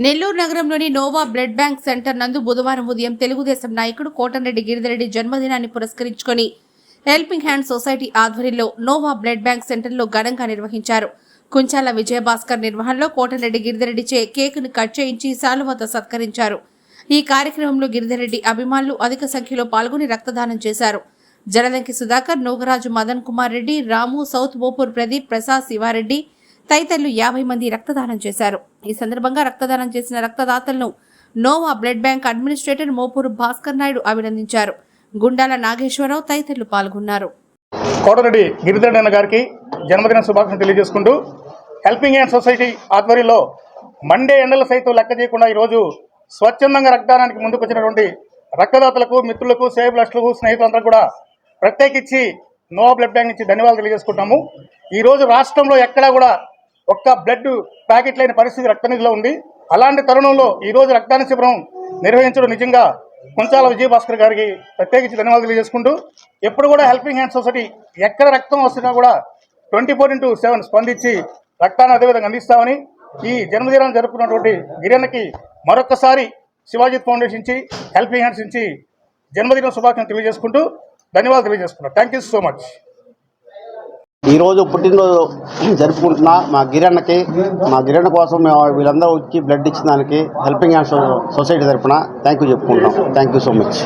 నెల్లూరు నగరంలోని Noah blood bank centre నందు బుధవారం ఉదయం తెలుగుదేశం నాయకుడు కోటంరెడ్డి గిరిధర్రెడ్డి జన్మదినాన్ని పురస్కరించుకొని హెల్పింగ్ హ్యాండ్ సొసైటీ ఆధ్వర్యంలో నోవా బ్లడ్ బ్యాంక్ సెంటర్లో ఘనంగా నిర్వహించారు. కుంచాల విజయభాస్కర్ నిర్వహణలో కోటంరెడ్డి గిరిధర్రెడ్డిచే కేకును కట్ చేయించి శాలువాతో సత్కరించారు. ఈ కార్యక్రమంలో గిరిధర్రెడ్డి అభిమానులు అధిక సంఖ్యలో పాల్గొని రక్తదానం చేశారు. జలదంకి సుధాకర్, నోగరాజు మదన్ కుమార్ రెడ్డి, రాము, సౌత్ మోపూర్ ప్రదీప్, ప్రసాద్, శివారెడ్డి తదితరులు 50 మంది రక్తదానం చేశారు. ఈ సందర్భంగా రక్తదానం చేసిన రక్తదాతలను Nova blood bank administrator Mopuru Bhaskar Naidu అభినందించారు. గుండాల నాగేశ్వరరావు తదితరులు పాల్గొన్నారు. కోటరెడ్డి గిరిధర్రెడ్డి గారికి జన్మదిన శుభాకాంక్షలు తెలియజేసుకుంటూ హెల్పింగ్ హ్యాండ్ సొసైటీ ఆధ్వర్యంలో మండే ఎండలు సైతం లెక్క చేయకుండా ఈరోజు స్వచ్ఛందంగా రక్తదానానికి ముందుకు వచ్చినటువంటి రక్తదాతలకు, మిత్రులకు, సేవకులకు, స్నేహితులందరూ కూడా ప్రత్యేకించి నోవా బ్లడ్ బ్యాంక్ నుంచి ధన్యవాదాలు తెలియజేసుకుంటాము. ఈరోజు రాష్ట్రంలో ఎక్కడా కూడా ఒక్క బ్లడ్ ప్యాకెట్ లేని పరిస్థితి రక్తనిధిలో ఉంది. అలాంటి తరుణంలో ఈరోజు రక్తదాన శిబిరం నిర్వహించడం నిజంగా కుంచాల విజయభాస్కర్ గారికి ప్రత్యేకించి ధన్యవాదాలు తెలియజేసుకుంటూ ఎప్పుడు కూడా హెల్పింగ్ హ్యాండ్ సొసైటీ ఎక్కడ రక్తం వస్తున్నా కూడా 24/7 స్పందించి రక్తాన్ని అదేవిధంగా అందిస్తామని, ఈ జన్మదినాన్ని జరుపుకున్నటువంటి గిరణ్కి మరొకసారి శివాజీ ఫౌండేషన్ నుంచి, హెల్పింగ్ హ్యాండ్స్ నుంచి జన్మదిన శుభాకాంక్షలు తెలియజేసుకుంటూ ధన్యవాదాలు తెలియజేసుకున్నాను. Thank you so much. ఈరోజు పుట్టినరోజు జరుపుకుంటున్నా మా గిరణ్ కోసం మేము వీళ్ళందరూ వచ్చి బ్లడ్ ఇచ్చిన దానికి హెల్పింగ్ హ్యాండ్స్ సొసైటీ తరఫున థ్యాంక్ యూ చెప్పుకుంటున్నాం. Thank you so much.